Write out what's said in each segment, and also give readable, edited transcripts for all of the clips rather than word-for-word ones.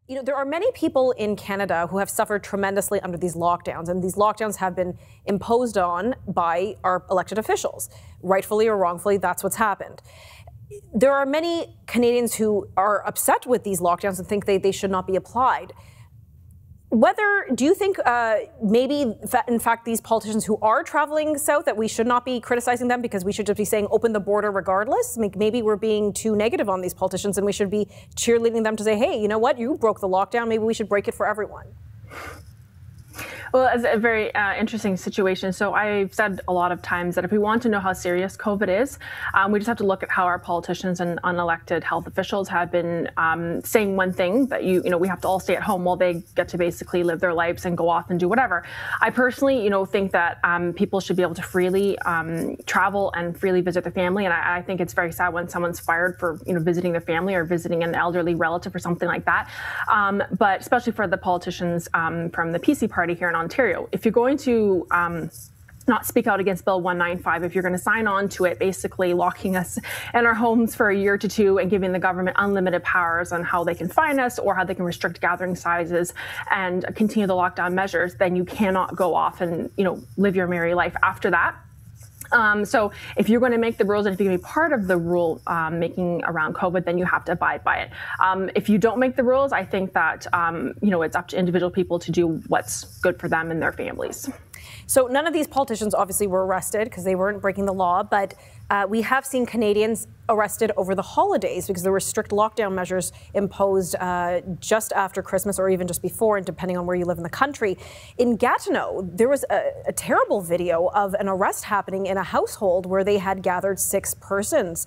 There are many people in Canada who have suffered tremendously under these lockdowns, and these lockdowns have been imposed on by our elected officials. Rightfully or wrongfully, that's what's happened. There are many Canadians who are upset with these lockdowns and think they should not be applied. Do you think maybe, in fact, these politicians who are traveling south, that we should not be criticizing them because we should just be saying open the border regardless? Maybe we're being too negative on these politicians and we should be cheerleading them to say, hey, you know what, you broke the lockdown, maybe we should break it for everyone. Well, it's a very interesting situation. So I've said a lot of times that if we want to know how serious COVID is, we just have to look at how our politicians and unelected health officials have been saying one thing, that we have to all stay at home while they get to basically live their lives and go off and do whatever. I personally, think that people should be able to freely travel and freely visit their family. And I think it's very sad when someone's fired for visiting their family or visiting an elderly relative or something like that. But especially for the politicians from the PC party here in Ontario, if you're going to not speak out against Bill 195, if you're going to sign on to it, basically locking us in our homes for a year to two and giving the government unlimited powers on how they can fine us or how they can restrict gathering sizes and continue the lockdown measures, then you cannot go off and, live your merry life after that. So if you're going to make the rules and if you're going to be part of the rule making around COVID, then you have to abide by it. If you don't make the rules, I think that, it's up to individual people to do what's good for them and their families. So none of these politicians obviously were arrested because they weren't breaking the law, but we have seen Canadians arrested over the holidays because there were strict lockdown measures imposed just after Christmas or even just before, and depending on where you live in the country. In Gatineau, there was a terrible video of an arrest happening in a household where they had gathered 6 persons,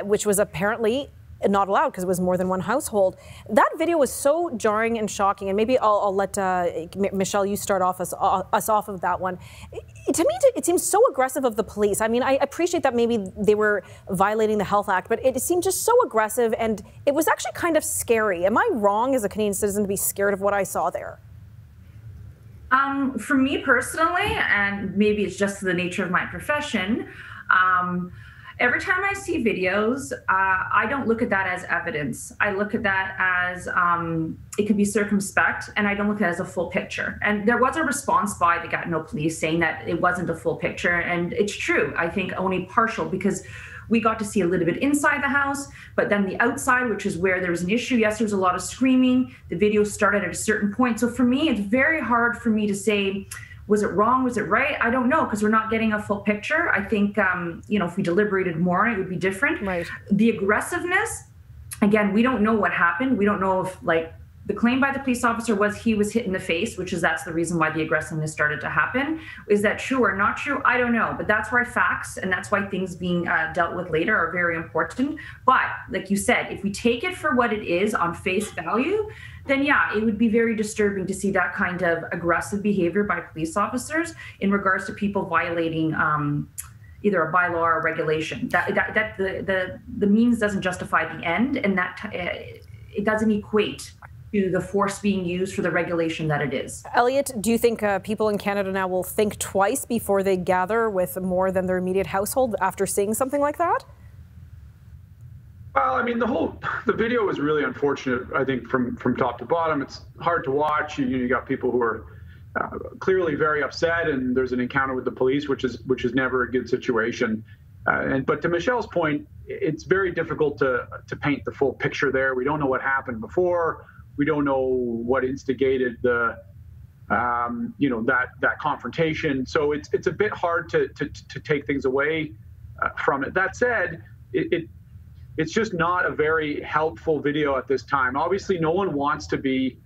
which was apparently not allowed because it was more than one household. That video was so jarring and shocking, and maybe I'll let Michelle, you start us off of that one. To me, it seems so aggressive of the police. I mean, I appreciate that maybe they were violating the Health Act, but it seemed just so aggressive, and it was actually kind of scary. Am I wrong as a Canadian citizen to be scared of what I saw there? For me personally, and maybe it's just the nature of my profession, every time I see videos, I don't look at that as evidence. I look at that as it could be circumspect, and I don't look at it as a full picture. And there was a response by the Gatineau police saying that it wasn't a full picture, and it's true. I think only partial, because we got to see a little bit inside the house, but then the outside, which is where there was an issue. Yes, there was a lot of screaming. The video started at a certain point. So for me, it's very hard for me to say, was it wrong? Was it right? I don't know, because we're not getting a full picture. I think, if we deliberated more, it would be different. Right. The aggressiveness, again, we don't know what happened. We don't know if, the claim by the police officer was he was hit in the face, that's the reason why the aggressiveness started to happen. Is that true or not true? I don't know. But that's why facts, and that's why things being dealt with later are very important. But like you said, if we take it for what it is on face value, then yeah, it would be very disturbing to see that kind of aggressive behavior by police officers in regards to people violating either a bylaw or a regulation. That the means doesn't justify the end, and that it doesn't equate to the force being used for the regulation that it is. Elliot, do you think people in Canada now will think twice before they gather with more than their immediate household after seeing something like that? Well, I mean, the video was really unfortunate, I think, from top to bottom. It's hard to watch. You got people who are clearly very upset, and there's an encounter with the police, which is never a good situation. But to Michelle's point, it's very difficult to paint the full picture there. We don't know what happened before. We don't know what instigated the that confrontation. So it's a bit hard to take things away from it. That said, it's just not a very helpful video at this time. Obviously, no one wants to be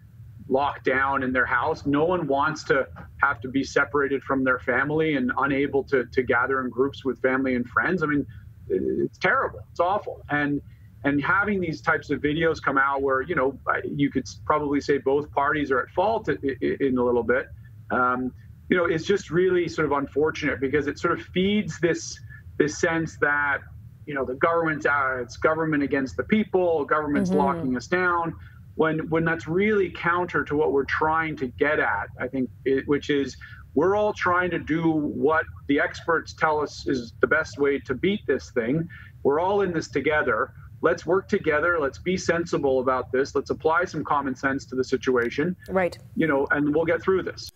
locked down in their house. No one wants to have to be separated from their family and unable to gather in groups with family and friends. I mean, it's terrible. It's awful. And having these types of videos come out where, you could probably say both parties are at fault in a little bit, it's just really sort of unfortunate, because it sort of feeds this sense that, the government's it's government against the people, government's locking us down, when that's really counter to what we're trying to get at, I think, which is we're all trying to do what the experts tell us is the best way to beat this thing. We're all in this together. let's work together. Let's be sensible about this. Let's apply some common sense to the situation. Right. And we'll get through this.